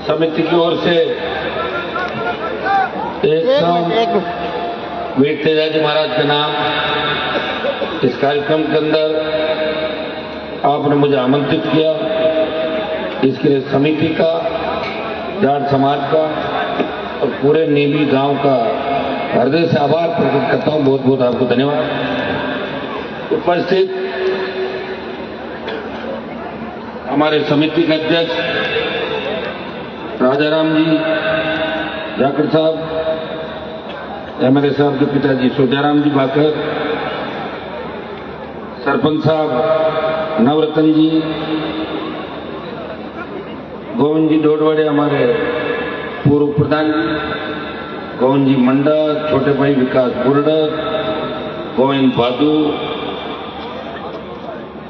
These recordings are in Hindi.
समिति की ओर से वीर तेजाजी महाराज के नाम इस कार्यक्रम के अंदर आपने मुझे आमंत्रित किया। इसके लिए समिति का, जाट समाज का और पूरे नीमी गांव का हृदय से आभार प्रकट करता हूं। बहुत बहुत आपको धन्यवाद। उपस्थित हमारे समिति के अध्यक्ष राजाराम जी जाखड़ साहब, एमएलए साहब के पिताजी सोजाराम जी बाकर, सरपंच साहब नवरतन जी, गोविंद जी डोडवाड़े हमारे पूर्व प्रधान जी, गोविंद जी मंडा, छोटे भाई विकास बुरडक, गोविंद भादू,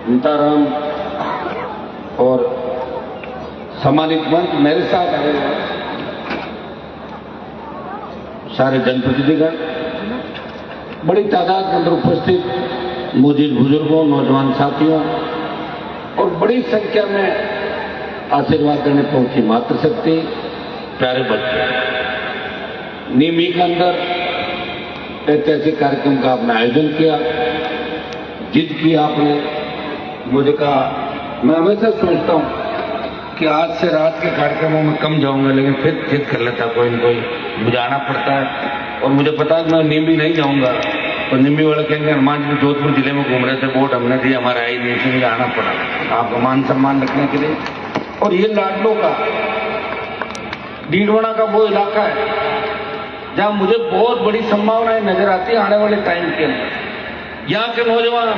सीताराम और सम्मानित मंच मेरे साथ आए सारे जनप्रतिनिधिगण, बड़ी तादाद के अंदर उपस्थित मौजूद बुजुर्गों, नौजवान साथियों और बड़ी संख्या में आशीर्वाद देने पहुंची मातृशक्ति, प्यारे बच्चे। नीमी के अंदर ऐतिहासिक कार्यक्रम का आपने आयोजन किया, जिद की आपने। मुझे कहा, मैं हमेशा सोचता हूं कि आज से रात के कार्यक्रमों में कम जाऊंगा, लेकिन फिर जिद कर लेता, कोई न कोई मुझे आना पड़ता है। और मुझे पता है कि मैं नीमी नहीं जाऊंगा तो नीमी वाले कहेंगे हनुमान जी जोधपुर जिले में घूम रहे थे, वोट हमने दिया, हमारा आई नहीं, इसलिए मुझे आना पड़ा आपका मान सम्मान रखने के लिए। और ये लाडलों का, डीडवाना का वो इलाका है जहां मुझे बहुत बड़ी संभावनाएं नजर आती है आने वाले टाइम के अंदर। यहाँ के नौजवान,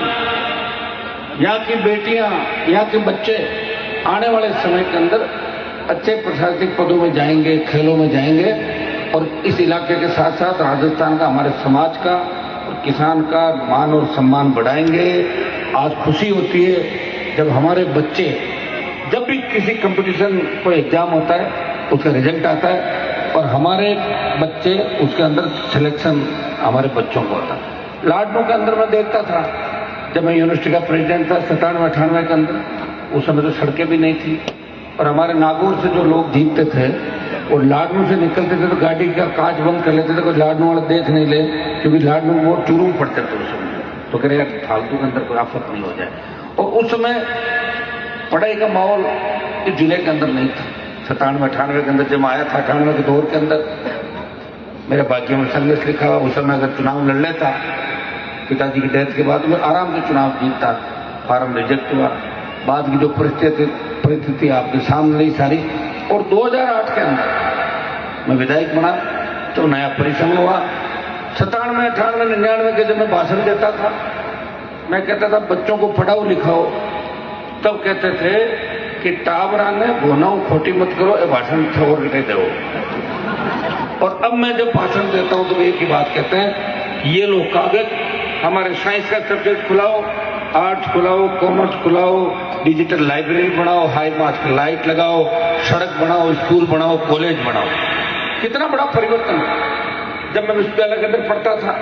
यहाँ की बेटियां, यहाँ के बच्चे आने वाले समय के अंदर अच्छे प्रशासनिक पदों में जाएंगे, खेलों में जाएंगे। और इस इलाके के साथ साथ राजस्थान का, हमारे समाज का और किसान का मान और सम्मान बढ़ाएंगे। आज खुशी होती है जब हमारे बच्चे, जब भी किसी कंपटीशन कोई एग्जाम होता है उसका रिजल्ट आता है और हमारे बच्चे उसके अंदर सिलेक्शन हमारे बच्चों को होता है। लाडनों के अंदर मैं देखता था जब मैं यूनिवर्सिटी का प्रेसिडेंट था 97-98 के अंदर, उस समय तो सड़कें भी नहीं थी और हमारे नागौर से जो लोग जीतते थे और लाडनू से निकलते थे तो गाड़ी का कांच बंद कर लेते थे, कोई लाडनू वाला देख नहीं ले, क्योंकि लाडनू वो चूरू पड़ते थे उस समय। तो कह रहे यार फालतू के अंदर कोई आफत नहीं हो जाए। और उस समय पढ़ाई का माहौल इस जिले के अंदर नहीं था। 97-98 के अंदर जब आया था, 98 के दौर के अंदर मेरे भाग्य में संघर्ष लिखा हुआ। उस समय अगर चुनाव लड़ लेता, पिताजी की डेथ के बाद में आराम से चुनाव जीतता, फार्म रिजेक्ट हुआ। बाद की जो परिस्थिति आपके सामने नहीं सारी। और 2008 के अंदर मैं विधायक बना तो नया परिश्रम हुआ। 97, 98, 99 के जब मैं भाषण देता था, मैं कहता था बच्चों को पढ़ाओ लिखाओ, तब कहते थे कि टावरा ने घोनाओ खोटी मत करो, ये भाषण छोड़ के दो। और अब मैं जब भाषण देता हूं तो एक ही बात कहते हैं, ये लो कागज, हमारे साइंस का सब्जेक्ट खुलाओ, आर्ट्स खुलाओ, कॉमर्स खुलाओ, डिजिटल लाइब्रेरी बनाओ, हाई मास्ट लाइट लगाओ, सड़क बनाओ, स्कूल बनाओ, कॉलेज बनाओ। कितना बड़ा परिवर्तन है। जब मैं विश्वविद्यालय के अंदर पढ़ता था,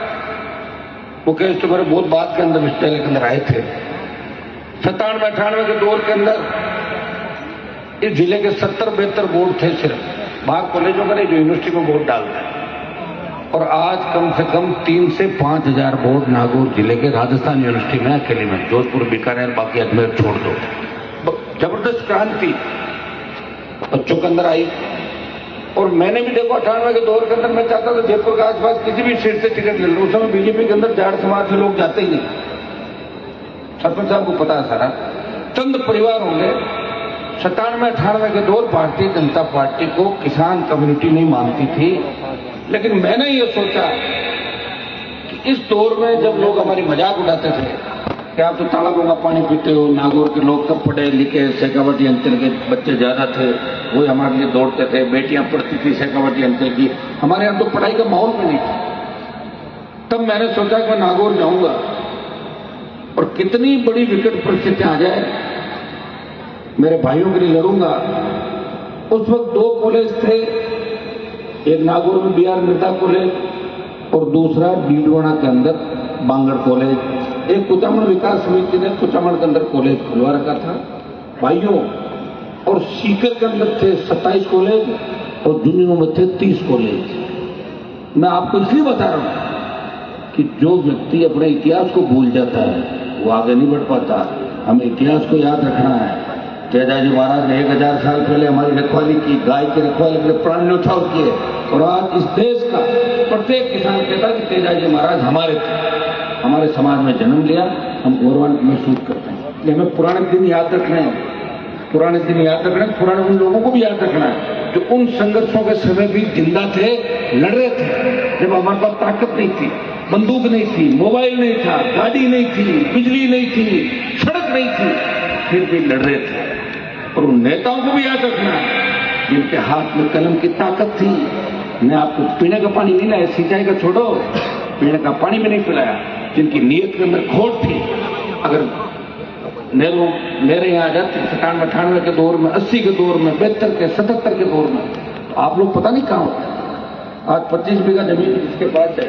वो केस तो मेरे बहुत बाद के अंदर विश्वविद्यालय के अंदर आए थे। 97-98 के दौर के अंदर इस जिले के 70-72 बोर्ड थे सिर्फ, बाहर कॉलेजों का नहीं, जो यूनिवर्सिटी में बोर्ड डालता है। और आज कम से कम 3 से 5 हजार बोर्ड नागौर जिले के राजस्थान यूनिवर्सिटी में अकेले में, जोधपुर, बीकानेर, बाकी अजमेर छोड़ दो। जबरदस्त क्रांति बच्चों के अंदर आई। और मैंने भी देखो 98 के दौर के अंदर मैं चाहता था जयपुर के आसपास किसी भी सीट से टिकट ले लो। उस समय बीजेपी के अंदर जाट समाज से लोग जाते ही नहीं। सरपंच साहब को पता है सारा, चंद परिवार होंगे। 97-98 के दौर भारतीय जनता पार्टी को किसान कम्युनिटी नहीं मानती थी। लेकिन मैंने ये सोचा कि इस दौर में जब लोग हमारी मजाक उड़ाते थे कि आप तो तालाबों का पानी पीते हो, नागौर के लोग सब पढ़े लिखे, शेखावटी अंचल के बच्चे ज्यादा थे, वो हमारे लिए दौड़ते थे, बेटियां पढ़ती थी शेखावटी अंचल की, हमारे यहाँ तो पढ़ाई का माहौल भी नहीं था। तब मैंने सोचा कि मैं नागौर जाऊंगा और कितनी बड़ी विकट परिस्थिति आ जाए, मेरे भाइयों के लिए लड़ूंगा। उस वक्त 2 कॉलेज थे, एक नागौर में BR मेहता कॉलेज और दूसरा डीडवाना के अंदर बांगड़ कॉलेज। एक कुचामन विकास समिति ने कुचामन के अंदर कॉलेज खुलवा रखा था। भाइयों, और सीकर के अंदर थे 27 कॉलेज और झुंझुनू में थे 30 कॉलेज। मैं आपको इसलिए बता रहा हूं कि जो व्यक्ति अपने इतिहास को भूल जाता है वो आगे नहीं बढ़ पाता। हमें इतिहास को याद रखना है। तेजाजी महाराज ने 1000 साल पहले हमारी रखवाली की, गाय की रखवाली के प्राण न्यौछावर किए और आज इस देश का प्रत्येक किसान कहता कि तेजाजी महाराज हमारे थे, हमारे समाज में जन्म लिया, हम गौरवान्वित महसूस करते हैं। इसलिए हमें पुराने दिन याद रखने हैं, पुराने दिन याद रखना है, पुराने उन लोगों को भी याद रखना है जो उन संघर्षों के समय भी जिंदा थे, लड़ रहे थे। जब हमारे पास ताकत नहीं थी, बंदूक नहीं थी, मोबाइल नहीं था, गाड़ी नहीं थी, बिजली नहीं थी, सड़क नहीं थी, फिर भी लड़ रहे थे। और उन नेताओं को भी याद रखना है जिनके हाथ में कलम की ताकत थी। मैं आपको पीने का पानी नहीं लाया, सिंचाई का छोड़ो, पीने का पानी भी नहीं पिलाया, जिनकी नीयत के अंदर खोट थी। अगर नहरें आ जाती 97-98 के दौर में, 80 के दौर में, 72 के, 77 के दौर में, तो आप लोग पता नहीं कहाँ होते। आज 25 बीघा जमीन जिसके पास है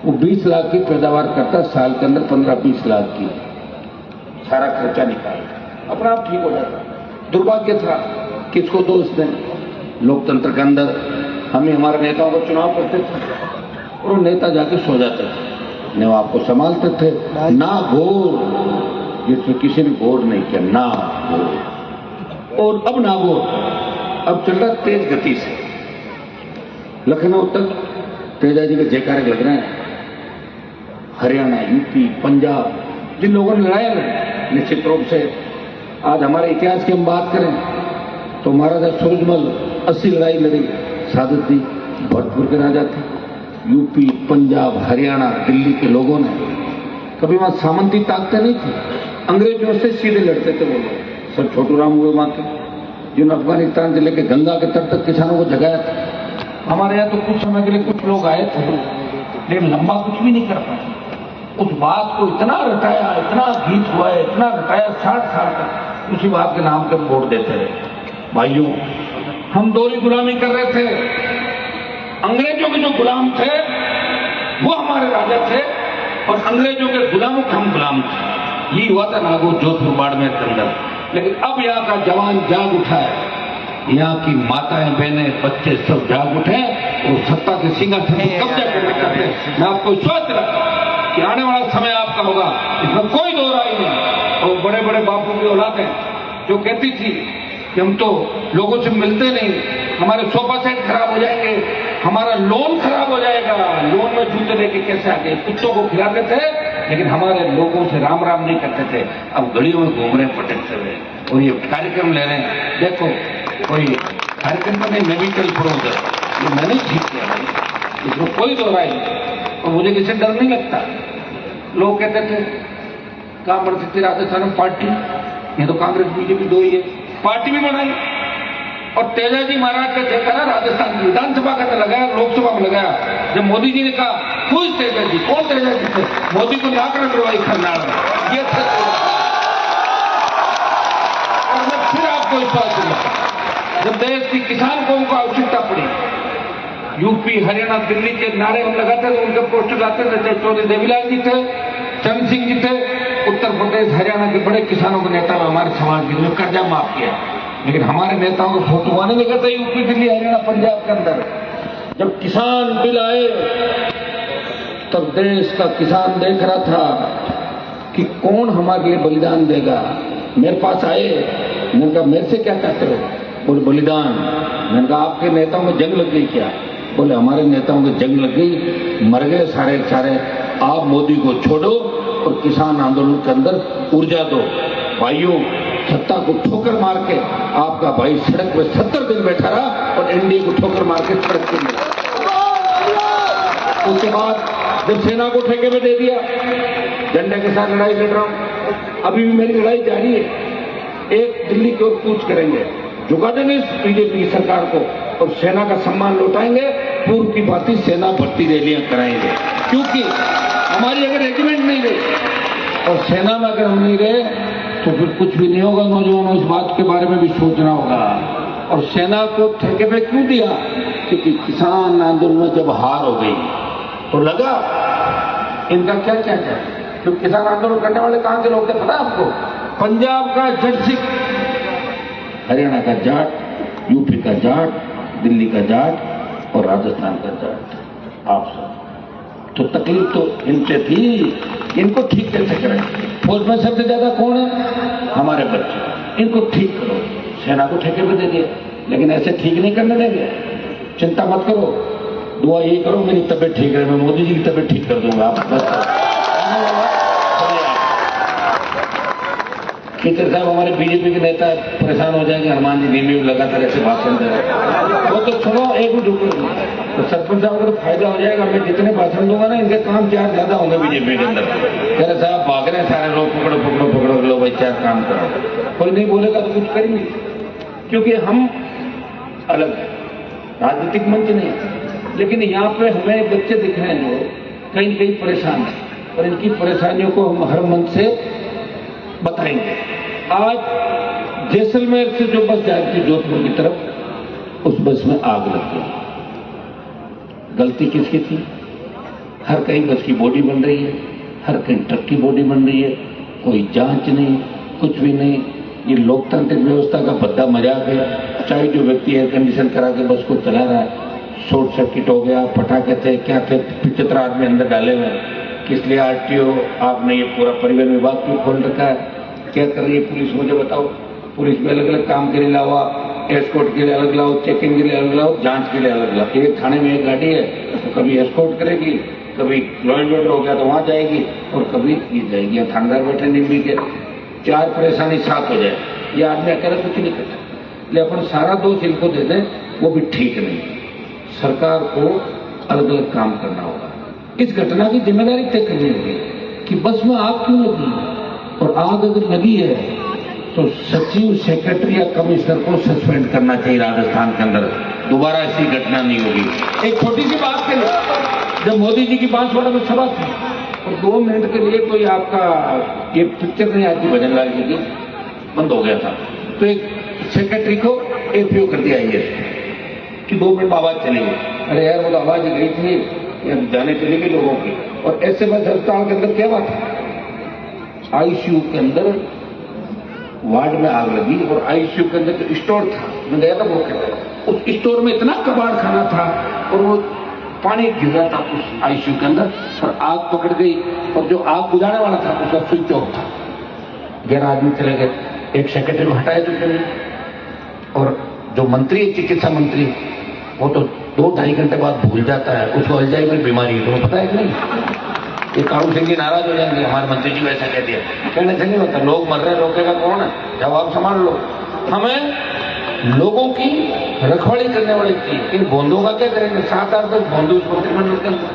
वो 20 लाख की पैदावार करता, साल के अंदर 15-20 लाख की, सारा खर्चा निकालता, अपना आप ठीक हो जाता। दुर्भाग्य था, किसको दोष दें। लोकतंत्र के अंदर हमें हमारे नेताओं को चुनाव करते थे और वो नेता जाके सो जाते थे, न वो आपको संभालते थे, ना घोर जिसमें किसी ने घोर नहीं किया, ना घोर। और अब ना घोर, अब चल रहा तेज गति से। लखनऊ तक तेजाजी के जयकारे लग रहे हैं। हरियाणा, यूपी, पंजाब, जिन लोगों ने लड़ाया लड़ी, निश्चित रूप से आज हमारे इतिहास की हम बात करें तो महाराजा सूरजमल 80 लड़ाई लड़ी, सादत दी, भरतपुर के राजा थे। यूपी, पंजाब, हरियाणा, दिल्ली के लोगों ने कभी वहां सामंती ताकतें नहीं थी, अंग्रेजों से सीधे लड़ते थे वो लोग। सर छोटू राम हुए वहां के, जिन्होंने अफगानिस्तान से लेकर गंगा के तट तक किसानों को जगाया था। हमारे यहाँ तो कुछ समय के लिए कुछ लोग आए थे, लेकिन लंबा कुछ भी नहीं कर पाए। उस बात को इतना रटाया, इतना गीत हुआ है, इतना रटाया, 60 साल तक उसी बात के नाम पर वोट देते रहे। भाइयों, हम दोहरी गुलामी कर रहे थे। अंग्रेजों के जो गुलाम थे वो हमारे राजा थे और अंग्रेजों के गुलामों के हम गुलाम थे। ये हुआ था नागौर, जोधपुर, बाड़मेर के अंदर। लेकिन अब यहाँ का जवान जाग उठा है, यहाँ की माताएं, बहनें, बच्चे सब जाग उठे और सत्ता के सिंहासन पर कब्जा करना चाहते हैं। मैं आपको विश्वास दिलाता हूं कि आने वाला समय आपका होगा, इसमें कोई दो राय नहीं। और बड़े बड़े बापू की औलाद है जो कहती थी कि हम तो लोगों से मिलते नहीं, हमारे सोफा सेट खराब हो जाएंगे, हमारा लोन खराब हो जाएगा, लोन में जूते लेके कैसे आके कुत्तों को खिलाते थे, लेकिन हमारे लोगों से राम राम नहीं करते थे। अब गलियों में घूम रहे, पटकते हुए, और ये कार्यक्रम ले रहे हैं। देखो, कोई कार्यक्रम तो नहीं, मैं भी कल प्रोजर, ये मैंने ठीक किया भाई, इसमें कोई दो राय नहीं। और मुझे किसी डर नहीं लगता। लोग कहते थे कहां बढ़ सकती राजस्थान में पार्टी, ये तो कांग्रेस बीजेपी दो ही है, पार्टी भी बनाई। और तेजाजी महाराज का जयकारा राजस्थान की विधानसभा का लगाया, लोकसभा में लगाया। जब मोदी जी ने कहा खुश तेजाजी, कौन तेजाजी थे? मोदी को नाकड़ करवाई खरनाड़ में, ये थे। और मैं फिर आपको विश्वास दिलाता, जब देश की किसान कौम को आवश्यकता पड़ी, यूपी, हरियाणा, दिल्ली के नारे हम लगाते थे, उनके पोस्टर लाते थे, चाहे चौधरी देवीलाल जी थे, चरण सिंह जी थे। उत्तर प्रदेश, हरियाणा के बड़े किसानों के नेता हमारे समाज के, जो कर्जा माफ किया, लेकिन हमारे नेताओं को फोटो आने लगा था यूपी, दिल्ली, हरियाणा, पंजाब के अंदर। जब किसान बिल आए तब देश का किसान देख रहा था कि कौन हमारे लिए बलिदान देगा। मेरे पास आए, मैंने कहा मेरे से क्या कहते हो? बोले बलिदान। मैंने कहा आपके नेताओं में जंग लग गई क्या? बोले हमारे नेताओं की जंग लग गई, मर गए सारे सारे। आप मोदी को छोड़ो और किसान आंदोलन के अंदर ऊर्जा दो। भाइयों, सत्ता को ठोकर मार के आपका भाई सड़क पे 70 दिन बैठा रहा और एनडीए को ठोकर मार के सड़क पे मिला। उसके बाद जब सेना को ठेके में दे दिया, झंडे के साथ लड़ाई लड़ रहा हूं, अभी भी मेरी लड़ाई जारी है। एक दिल्ली की ओर कूच करेंगे, झुका देंगे इस बीजेपी सरकार को और सेना का सम्मान लौटाएंगे। पूर्व की भांति सेना भर्ती रैलियां कराएंगे, क्योंकि हमारी अगर रेजिमेंट नहीं गई और सेना में अगर हम नहीं गए तो फिर कुछ भी नहीं होगा। नौजवानों, इस बात के बारे में भी सोचना होगा। और सेना को ठेके पे क्यों दिया? क्योंकि किसान आंदोलन में जब हार हो गई तो लगा इनका क्या क्या है। तो किसान आंदोलन करने वाले कहां के लोग थे पता है आपको? पंजाब का जट सिंह हरियाणा का जाट, यूपी का जाट, दिल्ली का जाट और राजस्थान का जाट, आप सब। तो तकलीफ तो इनसे थी, इनको ठीक कैसे करें? फौज में सबसे ज्यादा कौन है? हमारे बच्चे। इनको ठीक करो। सेना को ठेके पे दे दिए, लेकिन ऐसे ठीक नहीं करने देंगे। चिंता मत करो, दुआ यही करो मेरी तबीयत ठीक रहे, मैं मोदी जी की तबीयत ठीक कर दूंगा। आप खींचर साहब हमारे बीजेपी के नेता परेशान हो जाएंगे, हनुमान जी दिल्ली में लगातार ऐसे भाषण दे रहे, वो तो सुनो, एक भी ढूंढो। तो सरपंच साहब को तो फायदा हो जाएगा, मैं जितने भाषण दूंगा ना, इनके काम 4 ज्यादा होंगे बीजेपी के अंदर। कह रहे साहब भाग रहे सारे लोग, पकड़ो पकड़ो पकड़ो, लो भाई 4 काम करो। कोई नहीं बोलेगा तो कुछ करेंगे, क्योंकि हम अलग राजनीतिक मंच नहीं। लेकिन यहाँ पे हमें बच्चे दिख रहे हैं जो कहीं न कहीं परेशान है, और इनकी परेशानियों को हम हर मंच से बताएंगे। आज जैसलमेर से जो बस जा रही थी जोधपुर की तरफ, उस बस में आग लग गई। गलती किसकी थी? हर कहीं बस की बॉडी बन रही है, हर कहीं ट्रक की बॉडी बन रही है, कोई जांच नहीं, कुछ भी नहीं। ये लोकतांत्रिक व्यवस्था का भद्दा मजाक है। चाहे जो व्यक्ति एयर कंडीशन करा के बस को चला रहा है, शॉर्ट सर्किट हो गया, पटाखे थे, क्या थे, 75 आदमी अंदर डाले हुए हैं। किस लिए आरटीओ आपने ये पूरा परिवहन विभाग क्यों खोल रखा है? क्या कर रही है पुलिस, मुझे बताओ। पुलिस में अलग अलग काम के लिए लाओ, एस्कॉर्ट के लिए अलग लाओ, चेकिंग के लिए अलग लाओ, जांच के लिए अलग लाओ। एक थाने में एक गाड़ी है, तो कभी एस्कॉर्ट करेगी, कभी लॉ एंड ऑर्डर हो गया तो वहां जाएगी, और कभी ये जाएगी। या थानेदार बैठे निम्बी के, 4 परेशानी साथ हो जाए। ये आदमी अकेला कुछ नहीं करता, लेकिन अपन सारा दोष इनको दे दें, वो भी ठीक नहीं। सरकार को अलग अलग काम करना होगा। इस घटना की जिम्मेदारी तय करनी होगी कि बस में आग क्यों लगी है, और आग अगर लगी है तो सचिव, सेक्रेटरी या कमिश्नर को सस्पेंड करना चाहिए राजस्थान के अंदर। दोबारा ऐसी घटना नहीं होगी। एक छोटी सी बात के लिए, जब मोदी जी की 5 में सभा थी, और 2 मिनट के लिए कोई आपका ये पिक्चर नहीं आती भजनलाल जी की, बंद हो गया था, तो एक सेक्रेटरी को एपीओ कर दिया ये कि 2 मिनट में आवाज चली गई। अरे यार, वो तो आवाज गई थी, जाने चली गई लोगों की। और ऐसे बस अस्पताल के अंदर क्या बात है, आईसीयू के अंदर वार्ड में आग लगी, और आईसीयू के अंदर जो स्टोर था, मैं गया था वो कहता, उस स्टोर में इतना कबाड़ खाना था, और वो पानी गिर रहा था उस आईसीयू के अंदर, और आग पकड़ गई। और जो आग बुझाने वाला था उसका स्विच ऑफ था। 11 आदमी चले गए, एक सेक्रेटरी को हटाया दूसरे, और जो मंत्री है, चिकित्सा मंत्री, वो तो 2-2.5 घंटे बाद भूल जाता है, उसको अल्जाइमर बीमारी है, तुम्हें पता है कि नहीं? ये कारू सिंह जी नाराज हो जाएंगे, हमारे मंत्री जी वैसा कह दिया। कहने से नहीं होता, लोग मर रहे हैं, रोकेगा कौन है? जवाब संभाल लो। हमें लोगों की रखवाली करने वाली चाहिए। इन बोंदों का क्या करेंगे? 7-8 तक बोंदू उस मंत्रिमंडल के अंदर,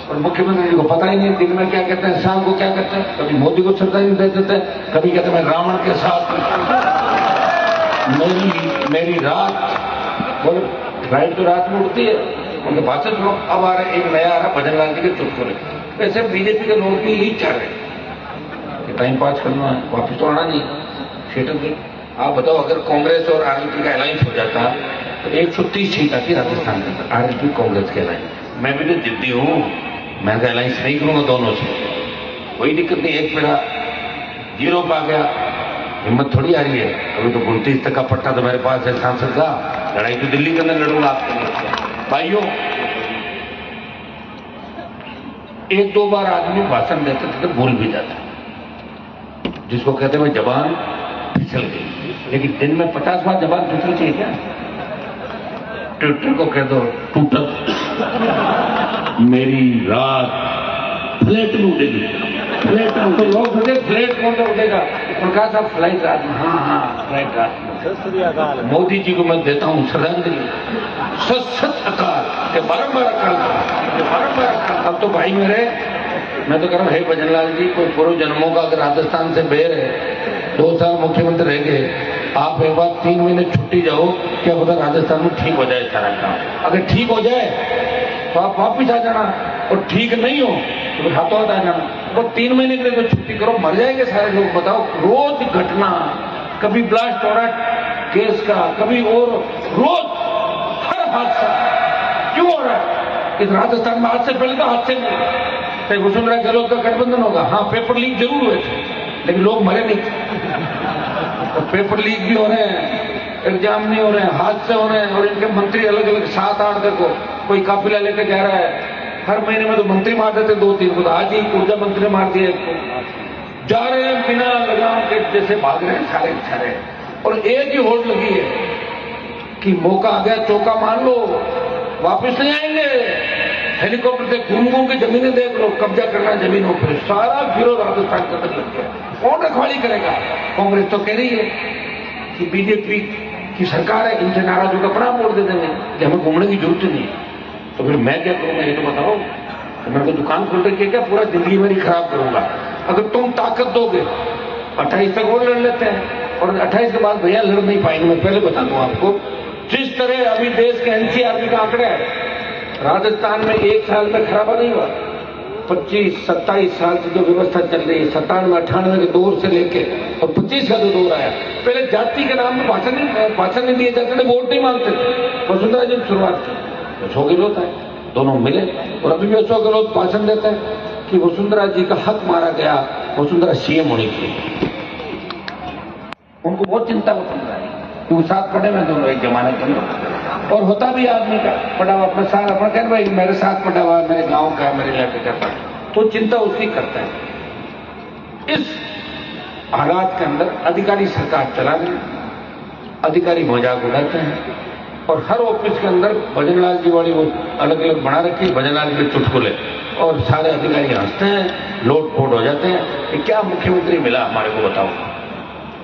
और मुख्यमंत्री जी को पता ही नहीं दिन में क्या कहते हैं, शाम को क्या कहते हैं। कभी मोदी को श्रद्धांजलि दे देते हैं, कभी कहते हैं मैं रावण के साथ, मेरी रात। बोले राइट तो रात में उठती है, उनके भाषण सुनो। अब आ रहे एक नया आ रहा भजनलाल जी के चुटकुले। वैसे बीजेपी के लोग भी यही चाह रहे हैं कि टाइम पास करना है, वापिस तो आना नहीं। थिएटर पे आप बताओ, अगर कांग्रेस और आरएलपी का अलायंस हो जाता तो 130 सीट आती राजस्थान के अंदर, आरएलपी कांग्रेस के अलायंस। मैं भी तो जिद्दी हूँ, मैं तो अलायंस नहीं करूंगा दोनों से, कोई दिक्कत नहीं। एक मेरा 0 पा गया, हिम्मत थोड़ी आ रही है। अभी तो 29 तक का पट्टा तो मेरे पास है सांसद का, लड़ाई तो दिल्ली के अंदर लड़ूंगा आपके लिए। भाइयों, 1-2 बार आदमी भाषण देते थे तो भूल भी जाता, जिसको कहते हैं जबान फिसल गई। लेकिन दिन में 50 बार जबान फिसल चाहिए क्या? ट्विटर को कह दो टूटत मेरी रात फ्लैट में उड़ेगी, फ्लैट में। तो लोग सोचे फ्लैट कौन सा उठेगा? प्रकाश साहब फ्लाइट रात में। हाँ, फ्लाइट रात में। मोदी जी को मैं देता हूँ श्रद्धांजलि, सत अकाल, ये बारम्बार अकाल। अब तो भाई मेरे, मैं तो कह रहा हूँ, हे भजनलाल जी, कोई पूर्व जन्मों का अगर राजस्थान से बेर है, 2 साल मुख्यमंत्री रह गए, आप एक बार 3 महीने छुट्टी जाओ, क्या पता राजस्थान में ठीक हो जाए सारा काम। अगर ठीक हो जाए तो आप वापिस आ जाना, और ठीक नहीं हो तो हाथों हाथ आ जाना। और 3 महीने के लिए तो छुट्टी करो, मर जाएंगे सारे लोग। बताओ, रोज घटना, कभी ब्लास्ट हो रहा है केस का, कभी और, रोज हर हादसा क्यों हो रहा है? इस राजस्थान में आज से पहले तो हादसे नहीं। वसुंधरा गहलोत का गठबंधन होगा, हाँ पेपर लीक जरूर हुए थे, लेकिन लोग मरे नहीं थे। और पेपर लीक भी हो रहे हैं, एग्जाम नहीं हो रहे हैं, हादसे हो रहे हैं, और इनके मंत्री अलग अलग 7-8 देखो कोई काफिला लेके जा रहा है। हर महीने में तो मंत्री मार देते 2-3 को, तो आज ही ऊर्जा मंत्री ने मार दिया एक को। जा रहे हैं बिना लगाम के जैसे भाग रहे हैं सारे सारे, और एक ही होड़ लगी है कि मौका आ गया, चौका मान लो, वापस नहीं आएंगे। हेलीकॉप्टर से घूम घूम के जमीनें देख लो, कब्जा करना जमीनों पर, सारा विरोध राजस्थान के अंदर लग गया। कौन रखवाली करेगा? कांग्रेस तो कह रही है कि बीजेपी की सरकार है, इनसे नाराज होकर अपना वोट दे देंगे कि हमें घूमने की जरूरत नहीं है। तो फिर मैं क्या करूंगा ये तो बताओ। तो मेरे को दुकान खोल रखी है क्या? पूरा जिंदगी मेरी खराब करूंगा। अगर तुम ताकत दोगे 28 तक और लड़ लेते हैं, और 28 के बाद भैया लड़ नहीं पाएंगे। मैं पहले बता दूं आपको, जिस तरह अभी देश के एनसीआरबी का आंकड़ा है, राजस्थान में 1 साल में खराबा नहीं हुआ। 25-27 साल से जो व्यवस्था चल रही है, 97-98 के दौर से लेके और 25 का जो दौर आया, पहले जाति के नाम पर भाषण नहीं दिए जाते थे, वोट नहीं मांगते थे। वसुंधरा जी ने शुरुआत की, अशोक गहलोत है, दोनों मिले, और अभी भी अशोक गहलोत भाषण देते हैं कि वसुंधरा जी का हक मारा गया, वसुंधरा सीएम होनी चाहिए। उनको बहुत चिंता वसुंधरा है, क्योंकि साथ पढ़े में दोनों एक जमाने के अंदर, और होता भी आदमी का पढ़ा हुआ अपना साथ अपना कह भाई मेरे साथ पढ़ा हुआ, मेरे गांव का, मेरे इलाके का, तो चिंता उसकी करता है। इस हालात के अंदर अधिकारी सरकार चला रहे, अधिकारी मजाक उड़ाते हैं, और हर ऑफिस के अंदर भजनलाल जी वाली वो अलग अलग बना रखी है, भजनलाल के चुटकुले, और सारे अधिकारी हंसते हैं, लोट-पोट हो जाते हैं कि क्या मुख्यमंत्री मिला हमारे को बताओ।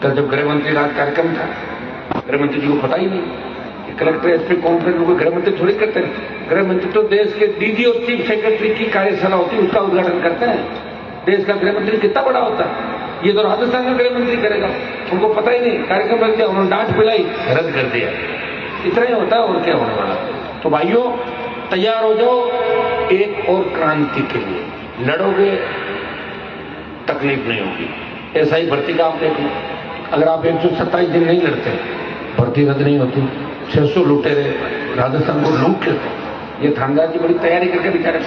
कल जब गृह मंत्री का कार्यक्रम था, गृह मंत्री जी को पता ही नहीं, कलेक्टर एसपी कॉन्फ्रेंस को गृह मंत्री थोड़ी करते हैं। गृह मंत्री तो देश के डीजी और चीफ सेक्रेटरी की कार्यशाला होती है, उसका उद्घाटन करते हैं। देश का गृह मंत्री कितना बड़ा होता है, ये तो राजस्थान का गृह मंत्री करेगा। उनको पता ही नहीं, कार्यक्रम रख दिया, उन्होंने डांट पिलाई, रद्द कर दिया। इतना ही होता है, और क्या होने वाला। तो भाइयों तैयार हो जाओ एक और क्रांति के लिए, लड़ोगे तकलीफ नहीं होगी। ऐसा ही भर्ती का आप देख लो, अगर आप 127 दिन नहीं लड़ते, भर्ती रद्द नहीं होती। 600 लुटेरे राजस्थान को लूट लेते। ये थानेदार जी बड़ी तैयारी करके बेचारे,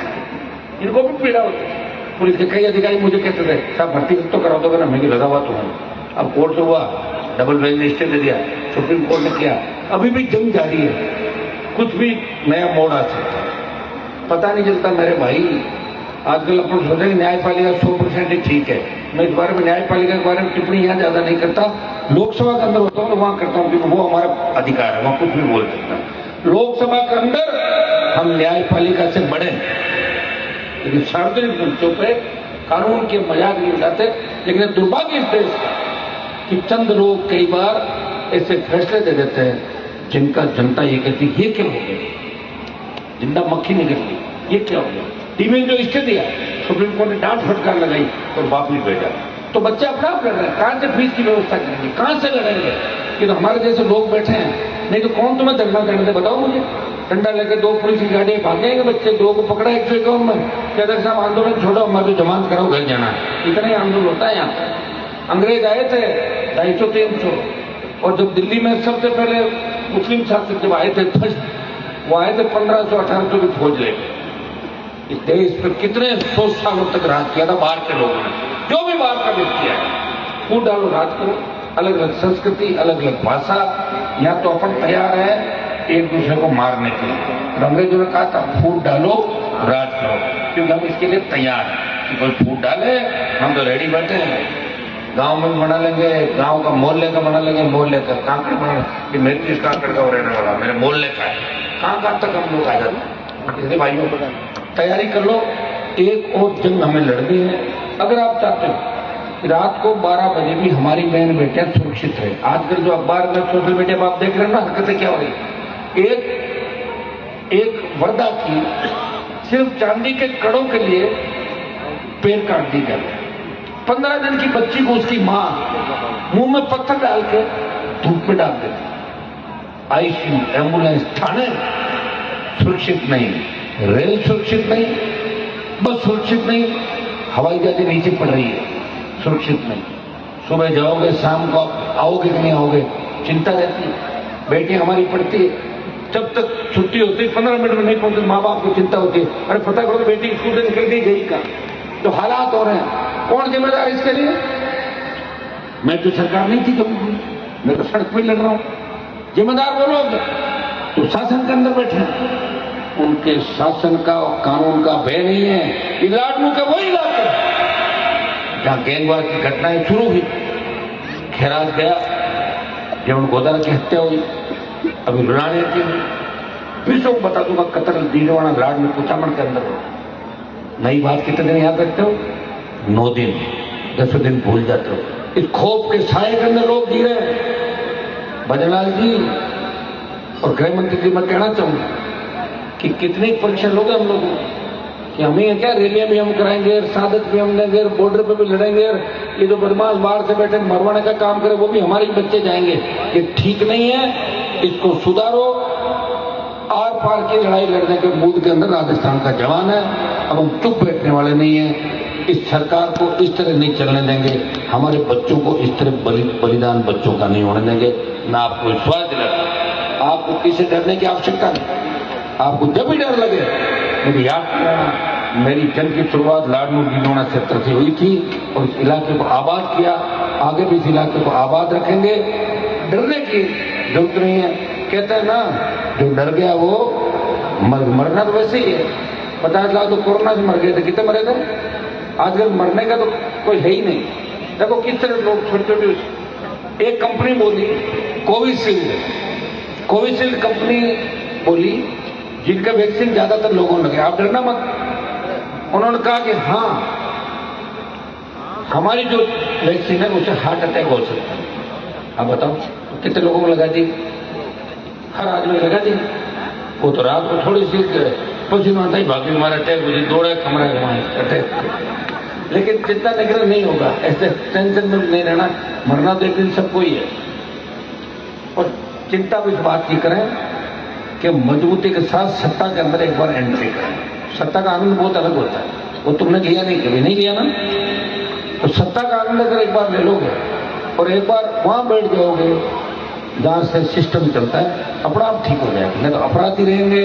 इनको भी पीड़ा होती है। पुलिस के कई अधिकारी मुझे कहते थे साहब भर्ती तो करा दोगे ना, मैं भी लगा हुआ तो हूँ। अब कोर्ट से हुआ, डबल बेंच ने स्टे दे दिया, सुप्रीम कोर्ट ने किया, अभी भी जंग जारी है, कुछ भी नया मोड़ आ सकता है, पता नहीं चलता मेरे भाई। आजकल अपन सोचते हैं न्यायपालिका 100% ही ठीक है। मैं इस बारे में न्यायपालिका के बारे में टिप्पणी यहाँ ज्यादा नहीं करता, लोकसभा के अंदर होता हूँ तो वहां करता हूँ, क्योंकि वो हमारा अधिकार है, वहां कुछ भी बोल सकता है। लोकसभा के अंदर हम न्यायपालिका से बढ़े, लेकिन सार्वजनिक मंचों पे कानून के मजाक नहीं उड़ाते। लेकिन दुर्भाग्य इस देश का कि चंद लोग कई बार ऐसे फैसले दे देते हैं जिनका जनता ये कहती ये क्या हो गया, जिंदा मक्खी निकल गई, ये क्या हो गया। टीवी जो स्टे दिया, सुप्रीम कोर्ट ने डांट फटकार लगाई और वापस भेजा। तो बच्चे अपना आप लड़ रहे हैं, कहां से फीस की व्यवस्था करेंगे, कहां से लड़ेंगे। कि तो हमारे जैसे लोग बैठे हैं, नहीं तो कौन तुम्हें धरना करने दे, बताओ मुझे। डंडा लेकर 2 पुलिस की गाड़ी भागेंगे बच्चे, 2 को पकड़ा 151 में, क्या साहब आंदोलन छोड़ो, हमारे जमानत कराओ, घर जाना है। इतना ही आंदोलन होता है यहाँ। अंग्रेज आए थे 250-300, और जब दिल्ली में सबसे पहले मुस्लिम शासक जब आए थे फर्स्ट, वो आए थे 1500-1800 की फौज लेकर। इस देश पर कितने 100 सालों तक राज किया था बाहर के लोगों ने, जो भी बाहर का व्यक्ति है, फूट डालो राज करो। अलग अलग संस्कृति, अलग अलग भाषा, यहाँ तो अपन तैयार है एक दूसरे को मारने के लिए। अंग्रेजों ने कहा था फूट डालो राज करो, क्योंकि हम इसके लिए तैयार हैं कि कोई फूट डाले हम तो रेडी बैठे हैं। गांव में बना लेंगे, गांव का मोहल्ले का बना लेंगे, मोहल्ले का कांकड़ बना लेंगे, मेरे जिस कांकड़ का रहने वाला मेरे मोहल्ले का है, कहाँ तक हम लोग आ जाते हैं। इसलिए भाइयों तैयारी कर लो, एक और जंग हमें लड़नी है। अगर आप चाहते हो रात को 12 बजे भी हमारी बहन बेटियां सुरक्षित रहे। आजकल जो अखबार में सोशल मीडिया पर आप देख रहे हैं ना, हरकतें क्या हो रही। एक वर्दा की सिर्फ चांदी के कड़ों के लिए पैर काट दी गई। 15 दिन की बच्ची को उसकी मां मुंह में पत्थर डाल के धूप में डाल देती। आईसीयू, एम्बुलेंस, थाने सुरक्षित नहीं, रेल सुरक्षित नहीं, बस सुरक्षित नहीं, हवाई जहाजें नीचे पड़ रही है, सुरक्षित नहीं। सुबह जाओगे, शाम को आओगे कि नहीं आओगे, चिंता रहती है। बेटी हमारी पढ़ती है, जब तक छुट्टी होती है 15 मिनट में नहीं पहुंचती, माँ बाप को चिंता होती है, अरे पता करो बेटी स्कूल से निकल गई का। जो हालात हो रहे हैं, कौन जिम्मेदार है इसके लिए? मैं तो सरकार नहीं थी कभी, मैं तो सड़क पर लड़ रहा हूं। जिम्मेदार वो लोग जो शासन के अंदर बैठे हैं, उनके शासन का और कानून का भय नहीं है। ये लाडनू का वही इलाका जहां गैंगवार की घटनाएं शुरू हुई। खैराज गया, जब गोदारा की हत्या हुई, अभी रुलाने की फिर से बता दूंगा, कतर दीनवाड़ा लाड में कुचामण के अंदर हो। नई बात कितने दिन याद रखते हो? 9 दिन, 10 दिन भूल जाते हो। इस खौफ के साए के अंदर लोग जी रहे हैं। भजनलाल जी और गृह मंत्री जी, मैं कहना चाहूंगा कि कितनी परीक्षा लोगे हम लोग कि हमें क्या रैलियां भी हम कराएंगे, शहादत भी हम देंगे, बॉर्डर पे भी लड़ेंगे, ये जो बदमाश बाहर से बैठे मरवाने का काम करे वो भी हमारे बच्चे जाएंगे। ये ठीक नहीं है, इसको सुधारो। आर पार की लड़ाई लड़ने के मूड के अंदर राजस्थान का जवान है। अब हम चुप बैठने वाले नहीं हैं। इस सरकार को इस तरह नहीं चलने देंगे, हमारे बच्चों को इस तरह बलिदान बच्चों का नहीं होने देंगे। मैं आपको विश्वास दिलाता, आपको किसी डरने की आवश्यकता नहीं। आपको जब भी डर लगे मुझे याद करना, मेरी जंग की शुरुआत लाडनू दीनवाड़ा क्षेत्र से हुई थी और इस इलाके को आबाद किया, आगे भी इस इलाके को आबाद रखेंगे। डरने की जरूरत नहीं है। कहते हैं ना, जो डर गया वो मरना तो वैसे ही है। 50 लाख तो कोरोना से मर गए थे, कितने मरे थे? आजकल मरने का तो कोई है ही नहीं। देखो किस तरह लोग छोटे छोटे, एक कंपनी बोली कोविशील्ड कंपनी बोली, जिनका वैक्सीन ज्यादातर लोगों ने लगे, आप डरना मत। उन्होंने कहा कि हाँ, हमारी जो वैक्सीन है उसे हार्ट अटैक हो सकता है। अब बताओ कितने लोगों को लगा दी? हर आदमी लगा दी। वो तो रात को थोड़ी सी पसीना आता ही भागी, हमारा अटैक मुझे दौड़ा कमरा अटैक। लेकिन चिंता निग्रह नहीं होगा, ऐसे टेंशन में नहीं रहना। मरना तो एक दिन सबको ही है। और चिंता भी इस बात की करें कि मजबूती के साथ सत्ता के अंदर एक बार एंट्री करें। सत्ता का आनंद बहुत अलग होता है, वो तुमने लिया नहीं, कभी नहीं लिया ना। तो सत्ता का आनंद अगर एक बार ले लोगे और एक बार वहां बैठ जाओगे जहां से सिस्टम चलता है, अपना आप ठीक हो जाएगा। नहीं तो अपराधी रहेंगे,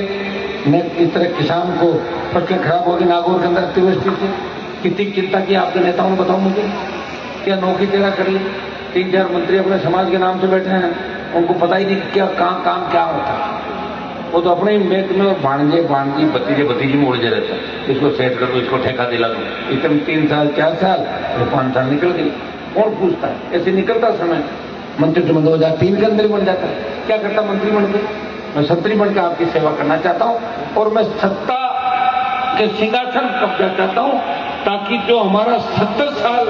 न इस तरह किसान को फसलें खराब होगी। नागौर के अंदर अतिवृष्टि से कितनी चिंता की आपके नेताओं ने, बताओ मुझे। क्या नौकरी तेरा कर ली? 3-4 मंत्री अपने समाज के नाम से बैठे हैं, उनको पता ही नहीं क्या काम क्या होता है। वो तो अपने ही मेट में और भांजे भतीजे में उलझे रहता है। इसको सेट कर दो, इसको ठेका दिला दो, इतने 3 साल 4 साल 5 साल निकल गई। कौन पूछता है? ऐसे निकलता समय मंत्री तो 2003 के अंदर ही बन जाता है। क्या करता मंत्री बन के? मैं मंत्री बनकर आपकी सेवा करना चाहता हूं और मैं सत्ता के सिंहासन कब्जा चाहता हूं, ताकि जो हमारा 70 साल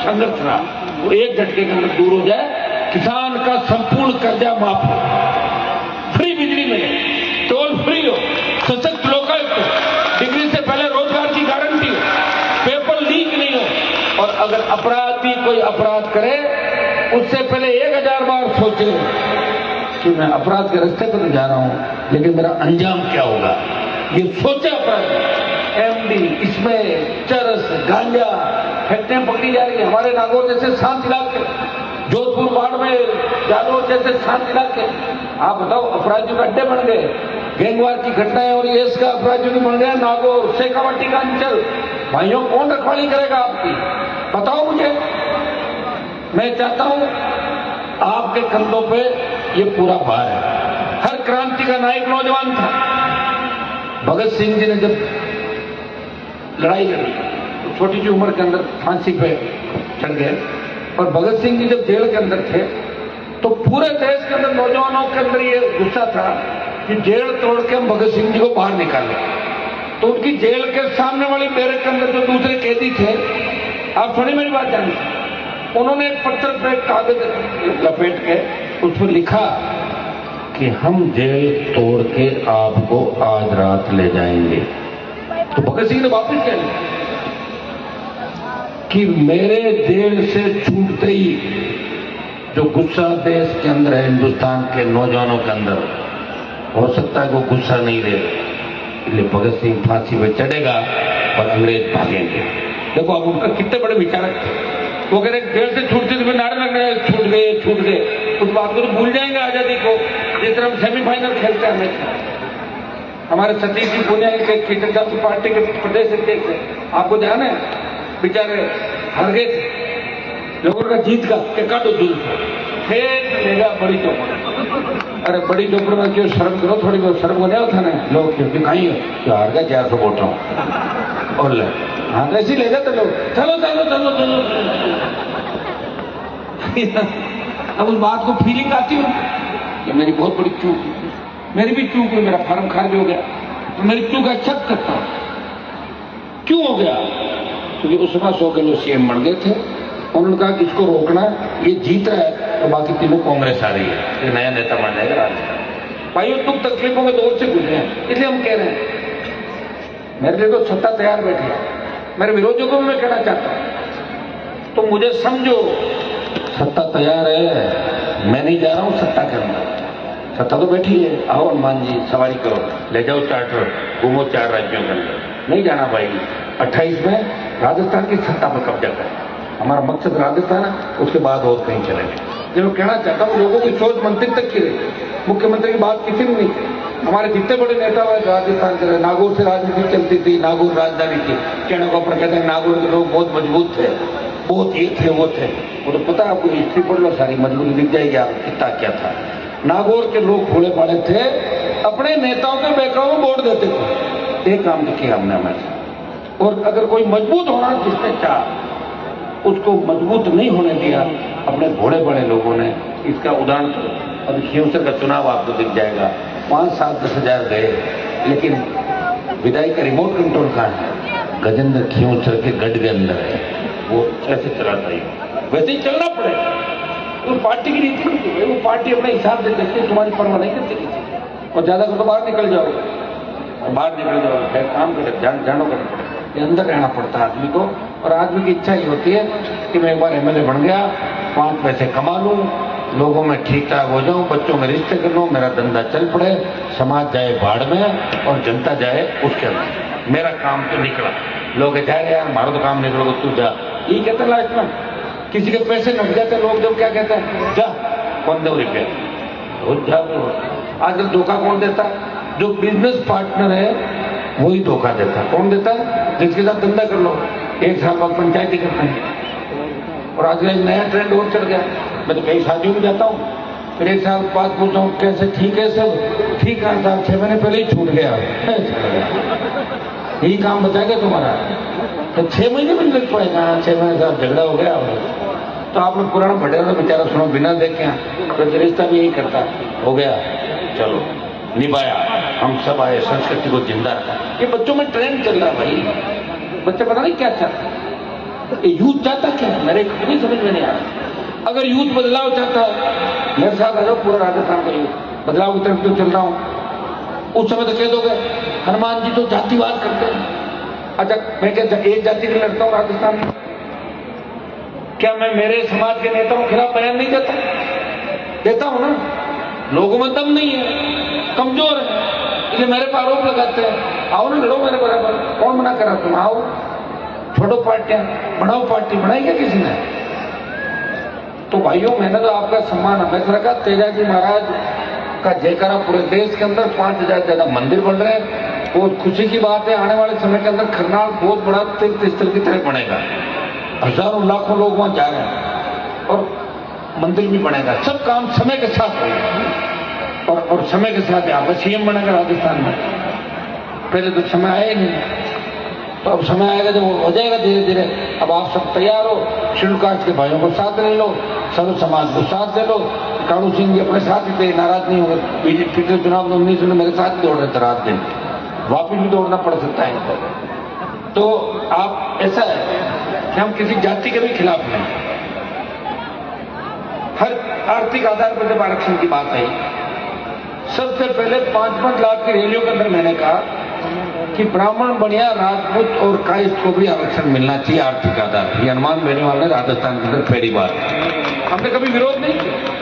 संघर्ष रहा वो एक झटके के अंदर दूर हो जाए। किसान का संपूर्ण कर्जा माफ हो, फ्री बिजली मिले, टोल फ्री हो, सशक्त लोकायुक्त हो, डिग्री से पहले रोजगार की गारंटी हो, पेपर लीक नहीं हो, और अगर अपराधी कोई अपराध करे उससे पहले 1000 बार सोचे कि मैं अपराध के रास्ते पर जा रहा हूं, लेकिन मेरा अंजाम क्या होगा। ये सोचे अपराधी। एमडी, इसमें चरस, गांजा फैक्ट्रियां पकड़ी जा रही है। हमारे नागौर जैसे शांत इलाके, जोधपुर, बाड़मेर, जालौर जैसे शांत इलाके, आप बताओ अपराधियों का अड्डे बन गए। गैंगवार की घटनाएं और ये इसका अपराधियों की बन गया। नागौर, शेखावाटी का अंचल, भाइयों कौन रखवाली करेगा आपकी? बताओ मुझे। मैं चाहता हूं आपके कंधों पे ये पूरा भार है। हर क्रांति का नायक नौजवान था। भगत सिंह जी ने जब लड़ाई लड़ी तो छोटी सी उम्र के अंदर फांसी पे चढ़ गए, और भगत सिंह जी जब जेल के अंदर थे तो पूरे देश के अंदर नौजवानों के अंदर ये गुस्सा था कि जेल तोड़ के हम भगत सिंह जी को बाहर निकालें। तो उनकी जेल के सामने वाली बैरक के अंदर जो दूसरे कैदी थे, आप सुनिए मेरी बात जानिए, उन्होंने एक पत्थर पे कागज लपेट के उस पर लिखा कि हम जेल तोड़ के आपको आज रात ले जाएंगे। तो भगत सिंह ने वापस क्या लिखा कि मेरे जेल से छूटते ही जो गुस्सा देश के अंदर है, हिंदुस्तान के नौजवानों के अंदर, हो सकता है वो गुस्सा नहीं रहे, इसलिए भगत सिंह फांसी पे चढ़ेगा और अंग्रेज भागेंगे। देखो अब उनका कितने बड़े विचारक थे। वो कह रहे जेल से छूटते थे, नारे लग रहे छूट गए। उस बात को तो भूल जाएंगे आजादी को, जिस तरह हम सेमीफाइनल खेलते हैं हमेशा। हमारे सतीश जी पुनिया के खींचन साहब की पार्टी के प्रदेश अध्यक्ष थे, आपको ध्यान है, बेचारे हार गए थे, लोगों का जीत का के काटो दूर थे, लेगा बड़ी चौपड़। अरे बड़ी चौपड़ में क्यों शर्म करो, थोड़ी बहुत शर्म को नहीं होता ना लोग, क्योंकि कहीं क्या हार गया 400 वोट रहा हूँ और ले हाँ ऐसे ले जाते लोग, चलो चलो चलो चलो। अब उस बात को फीलिंग आती हो कि मेरी बहुत बड़ी चूक, मेरी भी चूक है, मेरा फार्म खारिज हो गया, तो मेरी चूक एक्सेप्ट करता हूं। क्यों हो गया? क्योंकि उस समय 100 किलो सीएम बन गए थे, उन्होंने कहा कि इसको रोकना, ये जीत रहा है तो बाकी तीनों कांग्रेस आ रही है, ये नया नेता बन जाएगा राज्य। भाइयों दुख तकलीफों में दौर से गुजरे हैं, इसलिए हम कह रहे हैं मेरे लिए तो सत्ता तैयार बैठी है। मेरे विरोधियों को भी मैं कहना चाहता हूं, तो मुझे समझो सत्ता तैयार है, मैं नहीं जा रहा हूं सत्ता के अंदर, सत्ता तो बैठी है। आओ हनुमान जी सवारी करो, ले जाओ चार्टर, घूमो 4 राज्यों के अंदर, नहीं जाना भाई। 28 में राजस्थान की सत्ता पर कब्जा करें, हमारा मकसद राजस्थान है, उसके बाद और कहीं चलेंगे। जो मैं कहना चाहता हूँ लोगों की सोच मंत्री तक की रही, मुख्यमंत्री की बात किसी ने नहीं की। हमारे जितने बड़े नेता हुए राजस्थान के, नागौर से राजनीति चलती थी, नागौर राजधानी थी, कहने को पर कहते हैं नागौर के लोग बहुत मजबूत थे, बहुत ये थे वो थे, वो तो पता है आपको, हिस्ट्री पढ़ लो सारी, मजबूती दिख जाएगी आपको कितना क्या था। नागौर के लोग भोले भाले थे, अपने नेताओं के बैकग्राउंड में वोट देते थे, एक काम तो किया हमने हमेशा। और अगर कोई मजबूत होना जिसने चाहा, उसको मजबूत नहीं होने दिया अपने भोले बड़े लोगों ने। इसका उदाहरण तो अभी खियोसर का चुनाव आपको दिख जाएगा, 5, 7, 10 हजार गए, लेकिन विधायक का रिमोट कंट्रोल कहाँ है? गजेंद्र खियोसर के गढ़ के अंदर है, वो कैसे चलाता है, वैसे ही चलना पड़ेगा। वो पार्टी की रीति नहीं है, वो पार्टी अपने हिसाब से देखती है, तुम्हारी परवाह नहीं करती किसी, और ज्यादा तो बाहर निकल जाओगे, बाहर निकल जाओगे, काम कर जानो करना पड़ेगा, ये अंदर रहना पड़ता है आदमी को। और आदमी की इच्छा ही होती है कि मैं एक बार एमएलए बन गया, 5 पैसे कमा लूं, लोगों में ठीक ठाक हो जाऊं, बच्चों में रिश्ते कर लूं, मेरा धंधा चल पड़े, समाज जाए बाढ़ में और जनता जाए उसके अंदर, मेरा काम तो निकला। लोग जा रहे यार हमारा तो काम निकलोगे, तू जा, ये कहते लास्ट में। किसी के पैसे लग जाते लोग, जब क्या कहते हैं, जा कौन दो रुपये, रोज जा। आजकल धोखा कौन देता है? जो बिजनेस पार्टनर है वही धोखा देता है। कौन देता है? जिसके साथ धंधा कर लो, 1 साल बाद पंचायती करते हैं। और आजकल नया ट्रेंड और चल गया, मैं तो कई शादियों में जाता हूँ, फिर 1 साल बाद पूछता हूँ कैसे, ठीक है सब ठीक है साहब, 6 महीने पहले ही छूट गया, यही काम बताएगा तुम्हारा, तो 6 महीने में लग पड़ेगा, 6 महीने साहब झगड़ा हो गया। तो आपने पुराना भटेरा बेचारा सुनो, बिना देखे तो रिश्ता भी यही करता, हो गया चलो निभाया, हम सब आए, संस्कृति को जिंदा रखा। ये बच्चों में ट्रेंड चल रहा है भाई, बच्चे पता नहीं क्या चाहते, यूथ चाहता क्या है, मेरे नहीं समझ में नहीं आ रहा। अगर यूथ बदलाव चाहता है, मेरे साथ आ जाओ, पूरा राजस्थान का यूथ बदलाव की तरफ जो चल रहा हूं, उस समय तो कह दोगे हनुमान जी तो जातिवाद करते हैं। अच्छा मैं क्या एक जाति के लड़ता हूं राजस्थान में? क्या मैं मेरे समाज के नेताओं के खिलाफ बयान नहीं देता? देता हूं ना। लोगों में दम नहीं है, कमजोर है, इसलिए मेरे पर आरोप लगाते हैं। आओ ना लड़ो मेरे बराबर, कौन मना करा? तुम आओ, छोड़ो पार्टियां, बढ़ाओ पार्टी, बनाई क्या किसी ने? तो भाइयों मैंने तो आपका सम्मान हमेशा रखा। तेजाजी महाराज का जयकारा पूरे देश के अंदर, 5000 से ज्यादा मंदिर बन रहे हैं, बहुत खुशी की बात है। आने वाले समय के अंदर खरनाल बहुत बड़ा तीर्थ स्थल की तरह बनेगा, हजारों लाखों लोग वहां जा रहे हैं और मंदिर भी बनेगा। सब काम समय के साथ होगा और समय के साथ यहाँ पर सीएम बनेगा राजस्थान में। पहले तो समय आया ही नहीं, तो अब समय आएगा जब हो जाएगा धीरे धीरे। अब आप सब तैयार हो, शेड्यूल कास्ट के भाइयों को साथ ले लो, सर्व समाज को साथ ले लो। कालू सिंह जी अपने साथ ही थे, नाराज नहीं होंगे। बीजेपी पिछले चुनाव में 19 में मेरे साथ दौड़ रहे थे, रात दिन वापिस भी दौड़ना पड़ सकता है इनको। तो आप ऐसा है कि हम किसी जाति के भी खिलाफ नहीं। हर आर्थिक आधार पर जब आरक्षण की बात आई, सबसे पहले 5-5 लाख की रैलियों के अंदर मैंने कहा कि ब्राह्मण, बनिया, राजपूत और कायस्थ को भी आरक्षण मिलना चाहिए आर्थिक आधार पर। अनुमान बेनीवाल ने राजस्थान के अंदर पहली बार, हमने कभी विरोध नहीं किया।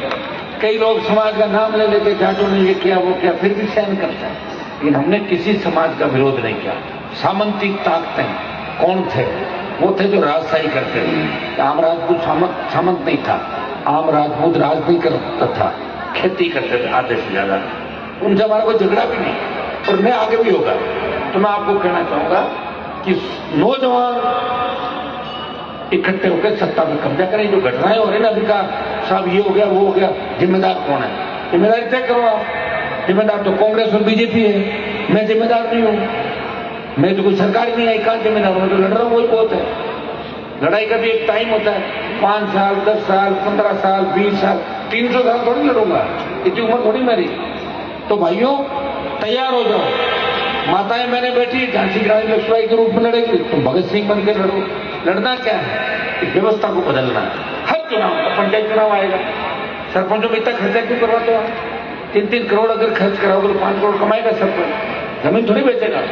कई लोग समाज का नाम ले लेके जाटों ने ये किया वो किया, फिर भी सहन करते हैं, लेकिन हमने किसी समाज का विरोध नहीं किया। सामंतिक ताकतें कौन थे? वो थे जो राजशाही करते थे। आम राजपूत सामंत नहीं था, आम राजपूत राज नहीं करता था, खेती करते थे आधे से ज्यादा। उनसे हमारा कोई झगड़ा भी नहीं और न आगे भी होगा। तो मैं आपको कहना चाहूंगा कि नौजवान इकट्ठे होकर सत्ता में कब्जा करें। जो घटनाएं हो रही ना अधिकार साहब, ये हो गया वो हो गया, जिम्मेदार कौन है? जिम्मेदारी तय करो आप। जिम्मेदार तो कांग्रेस और बीजेपी है, मैं जिम्मेदार नहीं हूं। मैं तो कोई सरकार ही नहीं आई, कहां जिम्मेदार हूं? मैं तो लड़ रहा हूं, वही बहुत है। लड़ाई का भी एक टाइम होता है, 5 साल 10 साल 15 साल 20 साल 300 साल थोड़ी लड़ूंगा, इतनी उम्र थोड़ी मेरी। तो भाइयों तैयार हो जाओ। माताएं मैंने बैठी, झांसी की रानी लक्ष्मीबाई के रूप में लड़ेगी, तुम भगत सिंह बन के लड़ो। लड़ना क्या है? इस व्यवस्था को बदलना है। हर चुनाव, पंचायत चुनाव आएगा, सरपंचों में इतना खर्चा क्यों करवाते हो? 3-3 करोड़ अगर खर्च कराओगे तो 5 करोड़ कमाएगा सरपंच, जमीन थोड़ी बेचेगा।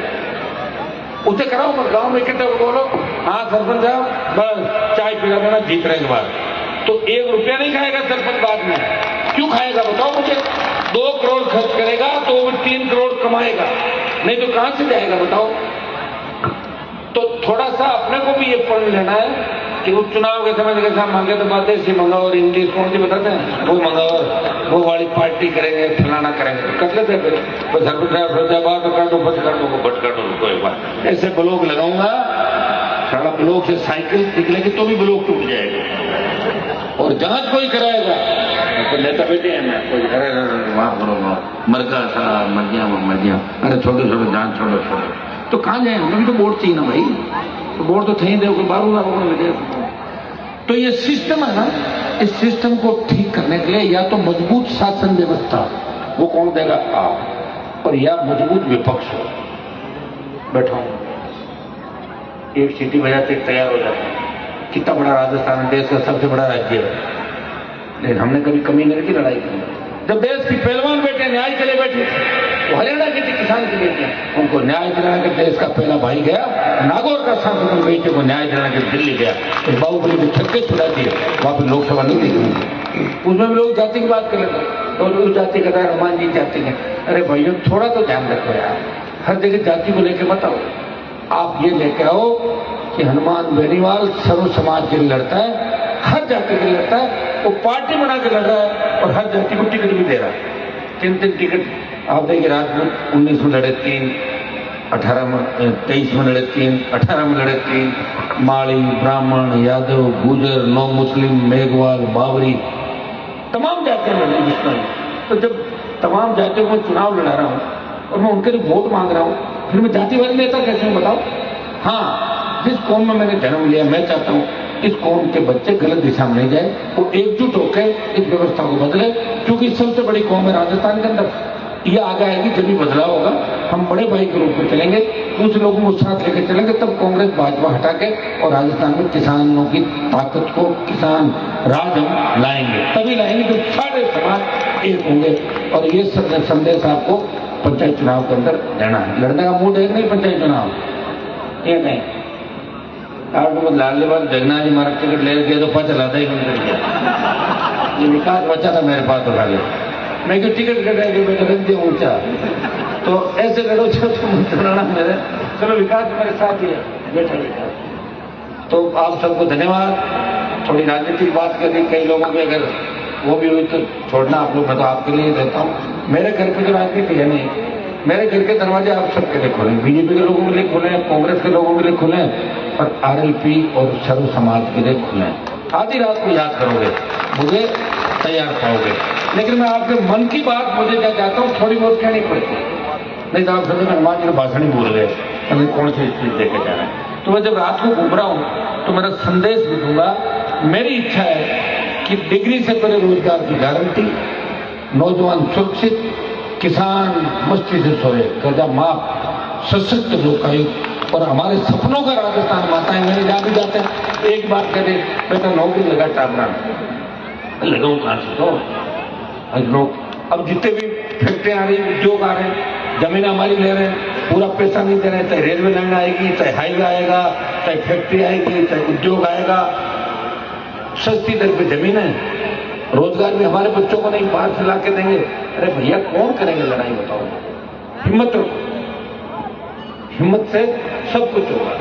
उसे कराओ मत, गांव में इकट्ठे बोलो, हाँ सरपंच साहब बस चाय पिला देना जीतने के बाद। तो 1 रुपया नहीं खाएगा सरपंच बाद में। क्यों खाएगा बताओ मुझे? 2 करोड़ खर्च करेगा तो वो 3 करोड़ कमाएगा, नहीं तो कहां से जाएगा बताओ? तो थोड़ा सा अपने को भी ये पढ़ लेना है कि वो चुनाव के समय के साथ मांगे तो बातें ऐसी मंगाओ और इंग्लिश कौन सी बताते हैं, वो मंगाओ, वो वाली पार्टी करेंगे, फलाना करेंगे, तो कर लेते फिर सरपंच साहब फैजाबाद तो कर दो, बच कर दो, बट कर दो, कोई बात ऐसे ब्लॉक लगाऊंगा, सारा ब्लॉक से साइकिल निकलेगी तो भी ब्लॉक टूट जाएगा। और जांच कोई कराएगा तो नेता बेटे हैं ना, कोई अरे वहां करो मरका साहब मर गया, अरे छोटे छोटे जांच छोड़ो छोड़ो, तो कहां जाए? हमें भी तो वोट चाहिए ना भाई, तो वोट तो थे दे बारू ना लगे। तो ये सिस्टम है ना, इस सिस्टम को ठीक करने के लिए या तो मजबूत शासन व्यवस्था, वो कौन देगा? आप। और या मजबूत विपक्ष हो। बैठो, एक सीटी बजाते तैयार हो जाते हैं। कितना बड़ा राजस्थान है, देश का सबसे बड़ा राज्य है, लेकिन हमने कभी कमी नहीं की लड़ाई की। जब देश की पहलवान बेटे न्याय के लिए बैठे थे, तो हरियाणा की थी किसान की बेटियां, उनको न्याय दिलाने के देश का पहला भाई गया, नागौर का सांसद बेटे को न्याय दिलाने के दिल्ली गया, तो बाहुबली के छक्के छुड़ा दिए, वहां पर लोकसभा नहीं देखी। उसमें भी लोग जाति की बात कर लेते, तो लोग जाति का हनुमान जी जाति है। अरे भाइयों थोड़ा तो ध्यान रखो यार, हर जगह जाति को लेकर मत आओ। आप ये लेके आओ कि हनुमान बेनीवाल सर्व समाज के लिए लड़ता है, हर जाति के लिए लड़ता है, वो पार्टी बना के लड़ रहा है और हर जाति को टिकट भी दे रहा है। 3-3 टिकट आप देखिए, राजपूत 19 में लड़े 3, 18 में 23 में लड़े 3, 18 में लड़े 3, माली, ब्राह्मण, यादव, गुजर, नौ मुस्लिम, मेघवाल, बावरी, तमाम जातियां लड़ी जिसमें। तो जब तमाम जातियों को चुनाव लड़ा रहा हूं और मैं उनके लिए वोट मांग रहा हूं, फिर मैं जातिवादी नेता कैसे हूं बताओ? हाँ, जिस कौम में मैंने जन्म लिया, मैं चाहता हूं इस कौम के बच्चे गलत दिशा में नहीं जाए, वो एकजुट होकर इस व्यवस्था को बदले, क्योंकि सबसे बड़ी कौम है राजस्थान के अंदर। ये आगे आएगी जब भी बदलाव होगा, हम बड़े भाई के रूप में चलेंगे, कुछ लोगों को साथ लेकर चलेंगे, तब कांग्रेस भाजपा हटा के और राजस्थान में किसानों की ताकत को, किसान राज हम लाएंगे, तभी लाएंगे जब सारे समाज एक होंगे। और ये संदेश आपको पंचायत चुनाव के अंदर देना है। लड़ने का मूड है नहीं पंचायत चुनाव, ये नहीं आपको लाल जगन्नाथ जी महाराज टिकट ले गया तो पता चलाता ही बंद कर दिया। ये विकास बचा था मेरे पास, उठा लिया, मैं क्यों टिकट कटाएगी, मैं रख दिया ऊंचा। तो ऐसे लड़ो जो तुम लड़ा मेरे, चलो विकास मेरे साथ ही है, बैठा विकास। तो आप सबको धन्यवाद। थोड़ी राजनीतिक बात करनी, कई लोगों की अगर वो भी हुई तो छोड़ना आप लोग, मैं तो आपके लिए रहता हूँ। मेरे घर पे जो राजनीति है नहीं, मेरे घर के दरवाजे आप सबके लिए खोले, बीजेपी के लोगों के लिए खोले, कांग्रेस के लोगों के लिए खोले और आरएलपी और सर्व समाज के लिए खुले। आधी रात को याद करोगे, मुझे तैयार पाओगे, लेकिन मैं आपके मन की बात मुझे क्या चाहता हूँ थोड़ी बहुत कहनी पड़ती, नहीं तो आप समझे हनुमान जी ने भाषण ही भूल गए, हमें कौन सी स्पीच देकर जा रहे हैं। तो मैं जब रात को घूम रहा हूँ तो मेरा संदेश भी दूंगा। मेरी इच्छा है कि डिग्री से पहले रोजगार की गारंटी, नौजवान सुरक्षित, किसान मस्ती से सोए, कर्जा माफ, सशक्त लोकायुक्त और हमारे सपनों का राजस्थान। माताएं मेरे जहाँ भी जाते हैं एक बात कहते, बेटा नौकरी लगा टापरा, लगाऊं कहां से? तो लोग अब जितने भी फैक्ट्रियां आ रही, उद्योग आ रहे हैं, जमीन हमारी ले रहे हैं, पूरा पैसा नहीं दे रहे हैं, चाहे रेलवे लाइन आएगी, चाहे हाईवे आएगा, चाहे फैक्ट्री आएगी, चाहे उद्योग आएगा, सस्ती दर पे जमीन है, रोजगार भी हमारे बच्चों को नहीं बाहर से ला के देंगे। अरे भैया कौन करेंगे लड़ाई बताओ? हिम्मत रखो, हिम्मत से सब कुछ होगा।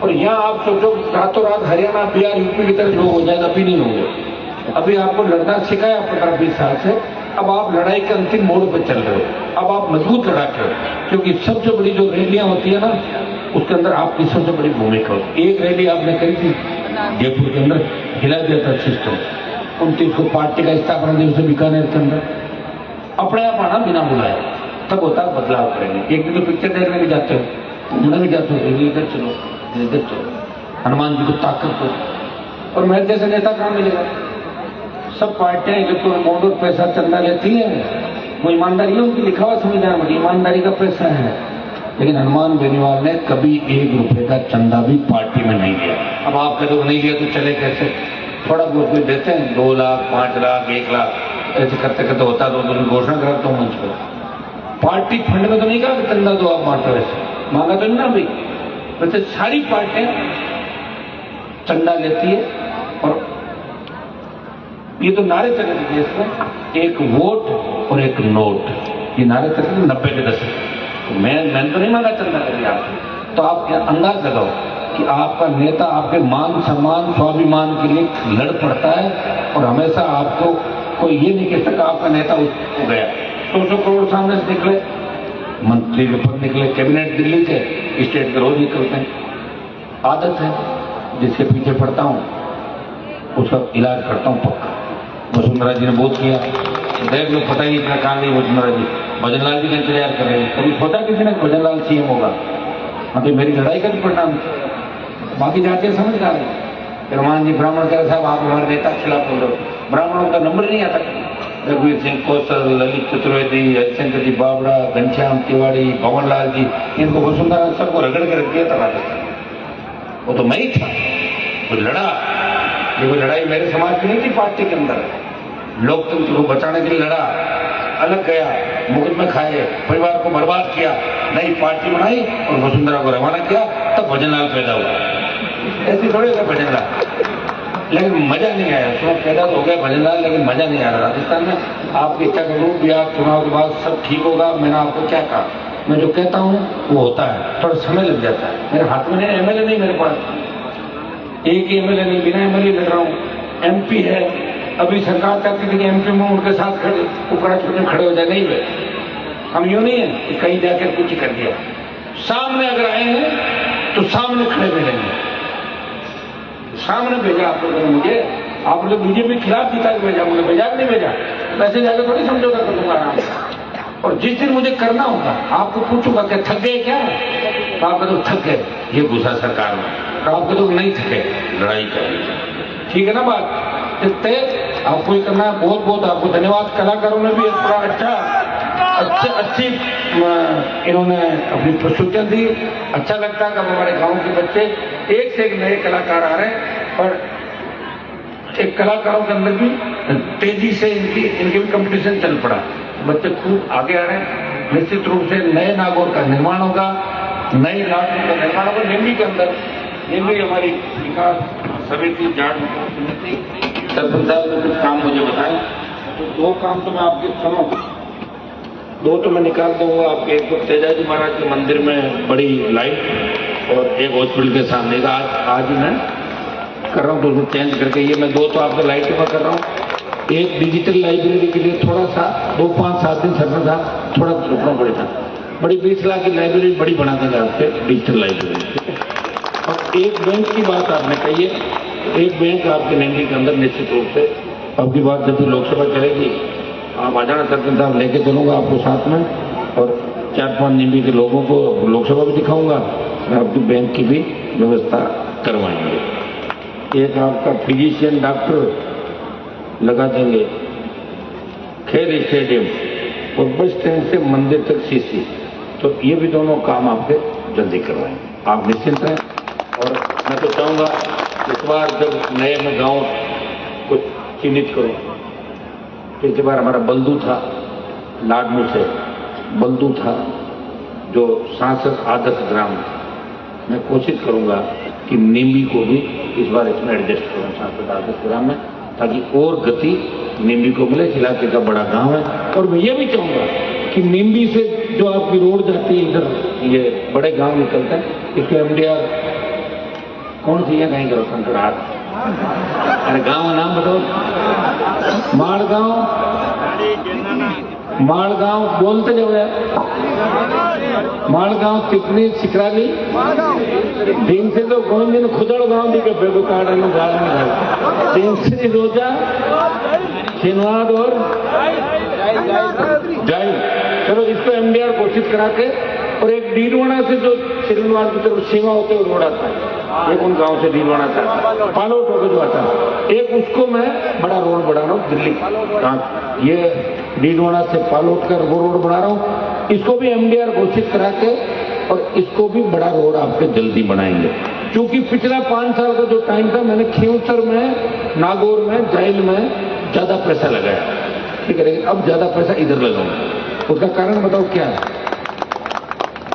और यहाँ आप सोचो रातों रात हरियाणा बिहार यूपी की तरह लोग हो जाएगा, अभी नहीं होंगे। अभी आपको लड़ना सिखाया 15-20 साल से, अब आप लड़ाई के अंतिम मोड़ पर चल रहे हो, अब आप मजबूत लड़ाके हो, क्योंकि सबसे बड़ी जो रैलियां होती है ना, उसके अंदर आपकी सबसे बड़ी भूमिका होती है। एक रैली आपने करी थी जयपुर के अंदर हिला दिया था सिस्टम। 29 को पार्टी का स्थापना दिवस बीकानेर के अंदर अपने आप आना बिना बुलाए, तब होता है बदलाव करेंगे। एक दिन तो पिक्चर देखने भी जाते हो, घूमने भी जाते हो, इधर चलो इधर चलो, हनुमान जी को ताकत दो। और मैं जैसे नेता कहाँ मिलेगा? सब पार्टियां इलेक्ट्रॉनिक बॉन्ड और पैसा चंदा लेती है, वो ईमानदारी है उनकी, लिखा हुआ संविधान में ईमानदारी का पैसा है। लेकिन हनुमान बेनीवाल ने कभी 1 रुपए का चंदा भी पार्टी में नहीं लिया। अब आप कहते हो नहीं लिया तो चले कैसे? थोड़ा बहुत भी देते हैं, 2 लाख 5 लाख 1 लाख ऐसे करते करते होता तो घोषणा कराता हूँ मंच पर। पार्टी फंड में तो नहीं कहा कि चंदा दो आप मांगते, वैसे मांगा तो नहीं ना भाई। वैसे सारी पार्टियां चंदा लेती है। और ये तो नारे चले थे देश में, एक वोट और एक नोट, ये नारे चले थे 90 के दशक। तो मैंने तो नहीं मांगा चंदा कभी आपसे। तो आप अंदाज लगाओ कि आपका नेता आपके मान सम्मान स्वाभिमान के लिए लड़ पड़ता है और हमेशा आपको कोई ये नहीं कह सकता आपका नेता उठ गया। 200 करोड़ सामने से निकले, मंत्री के पद निकले, कैबिनेट दिल्ली से, स्टेट के रोज निकलते हैं। आदत है, जिसके पीछे पड़ता हूं उसका इलाज करता हूं पक्का। वसुंधरा जी ने बहुत किया, देख लो पता ही इतना काम नहीं। वसुंधरा जी भजनलाल जी का इंतजार कर रहे हैं, कभी सोचा किसी ने भजनलाल सीएम होगा? हाँ तो मेरी लड़ाई का भी परिणाम। बाकी जाके समझ आ रहे हनुमान जी ब्राह्मण कह साहब आप हमारे नेता के खिलाफ बोल रहे हो, ब्राह्मणों का नंबर नहीं आता। रघुवीर सिंह कौशल, ललित चतुर्वेदी, हरिशंकर जी बावड़ा, घनश्याम तिवारी, भवनलाल जी, इनको वसुंधरा सबको रगड़ के रख दिया था राजस्थान। वो तो मैं ही था, वो लड़ा। ये वो लड़ाई मेरे समाज की नहीं थी, पार्टी के अंदर लोकतंत्र को बचाने के लिए लड़ा। अलग गया, मुकदमे खाए, परिवार को बर्बाद किया, नई पार्टी बनाई और वसुंधरा को रवाना किया, तब भजनलाल पैदा हुआ। ऐसी थोड़ी है भजनलाल, लेकिन मजा नहीं आया। उसमें पैदा हो गया भजनलाल, लेकिन मजा नहीं आ रहा राजस्थान में। आपकी इच्छा करूँ बिहार चुनाव के बाद सब ठीक होगा, मैंने आपको क्या कहा? मैं जो कहता हूँ वो होता है, थोड़ा समय लग जाता है। मेरे हाथ में नहीं, एमएलए नहीं मेरे पास, एक ही एमएलए नहीं, बिना एमएलए लड़ रहा हूँ। एमपी है, अभी सरकार चाहती थी कि एमपी में उनके साथ खड़े उकड़ा चुने खड़े हो जाए, नहीं हुए। हम यूं नहीं है कि कहीं जाकर कुछ कर दिया। सामने अगर आए हैं तो सामने खड़े मिलेंगे। सामने भेजा आप लोगों ने मुझे, आप लोग बीजेपी के खिलाफ जीता के भेजा, मुझे भेजा नहीं भेजा, वैसे जाकर थोड़ी समझौता कर दूंगा आराम से। और जिस दिन मुझे करना होगा आपको पूछूंगा क्या थक गए क्या? तो आप तो थक गए, ये गुस्सा सरकार में। तो आपके लोग नहीं थके, लड़ाई करेंगे, ठीक है ना बात? इतने आपको ही करना है। बहुत बहुत आपको धन्यवाद। कलाकारों ने भी बड़ा अच्छी इन्होंने अपनी प्रस्तुतियां दी। अच्छा लगता है कि हमारे गांव के बच्चे एक से एक नए कलाकार आ रहे हैं और एक कलाकारों के अंदर भी तेजी से इनके भी कंपटीशन चल पड़ा। बच्चे खूब आगे आ रहे हैं। निश्चित रूप से नए नागौर का निर्माण होगा, नए नागौर का निर्माण होगा। निम्बी के अंदर, निम्बी हमारी विकास समिति जाट समिति सरपंच साहब ने कुछ काम मुझे बताए, तो 2 काम तो मैं आपके सुनो, 2 तो मैं निकाल दूंगा आपके। एक तो तेजाजी महाराज के मंदिर में बड़ी लाइट और एक हॉस्पिटल के सामने का आज मैं कर रहा हूँ, तो चेंज करके ये मैं 2 तो आपके लाइट में कर रहा हूँ। एक डिजिटल लाइब्रेरी के लिए थोड़ा सा 2, 5, 7 दिन सरपंच साहब थोड़ा रुकना पड़ेगा। बड़ी 20 लाख की लाइब्रेरी बड़ी बना देगा आपके, डिजिटल लाइब्रेरी। और एक बैंक की बात आपने कही है, एक बैंक आपके निम्बी के अंदर निश्चित रूप से अब की बात जब भी लोकसभा चलेगी आप आ जाना, सरपंच साहब लेके चलूंगा आपको साथ में, और 4-5 निम्बी के लोगों को लोकसभा भी दिखाऊंगा, आपकी बैंक की भी व्यवस्था करवाएंगे। एक आपका फिजिशियन डॉक्टर लगा देंगे, खेल स्टेडियम और बस स्टैंड से मंदिर तक सीसी, तो ये भी दोनों काम आपके जल्दी करवाएंगे। आप निश्चिंत हैं। और मैं तो चाहूंगा इस बार जब नए में गांव को चिन्हित करूं, पिछली बार हमारा बल्दू था, लाडमू से बल्दू था जो सांसद आदर्श ग्राम, मैं कोशिश करूंगा कि नींबी को भी इस बार इसमें एडजस्ट करूं सांसद आदर्श ग्राम में, ताकि और गति नींबी को मिले। इलाके का बड़ा गांव है। और मैं ये भी चाहूंगा कि नींबी से जो आपकी रोड जाती है इधर, ये बड़े गांव निकलते हैं, इसके एमडीआर कौन सी है कहीं करो कंकड़ार, अरे गांव का नाम बताओ, माड़ गांव, माड़गांव बोलते जाओ यार, माड़गांव टिप्पणी सिकराली दिन से तो गोविंद खुदड़ गांव भी के बेगो काड़न गाड़न दिन से रोजा छिनवाड़ और जाई। चलो इसको एमडीआर घोषित करा के, और एक डीडवाना से जो छिनवाड़ की तरफ सीमा होते हुए रोड आता है, एक उन गांव से डीडवाना था, पालोट होकर जो आता है, एक उसको मैं बड़ा रोड बढ़ा रहा हूँ दिल्ली। ये डीडवाना से पालोट कर वो रोड बना रहा हूँ, इसको भी एमडीआर घोषित करा के और इसको भी बड़ा रोड आपके जल्दी बनाएंगे। क्योंकि पिछला 5 साल का जो टाइम था, मैंने खींवसर में, नागौर में, जाइल में ज्यादा पैसा लगाया, ठीक है, लेकिन अब ज्यादा पैसा इधर लगाऊंगा। उसका कारण बताओ क्या है,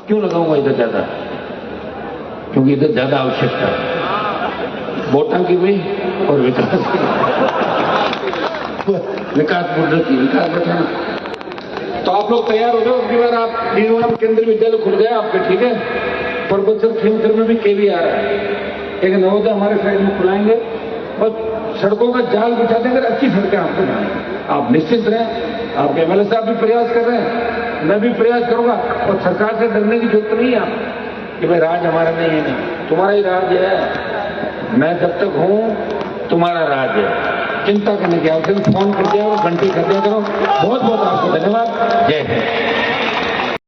क्यों लगाऊंगा इधर ज्यादा? क्योंकि इधर ज्यादा आवश्यकता है वोटां की भी और विकास की, विकास मुद्दे की, विकास बैठाना। तो आप लोग तैयार हो जाओ, अगली बार आप डीडवाना केंद्रीय विद्यालय खुल गया आपके, ठीक है। परबतसर खींवसर में भी केवी आ रहा है, एक नवोदय हमारे साइड में खुलाएंगे, बस सड़कों का जाल बिछा देंगे, अच्छी सड़कें आपको बनाएंगे। आप निश्चित रहें, आपके एमएलए साहब भी प्रयास कर रहे हैं, मैं भी प्रयास करूंगा, और सरकार से डरने की जरूरत नहीं है आप कि भाई राज हमारा नहीं है, नहीं, तुम्हारा ही राज है। मैं जब तक हूं तुम्हारा राज है, चिंता करने की आवश्यकता, फोन कर दिया करो, घंटी कर दिया करो। बहुत बहुत आपको धन्यवाद। जय हिंद।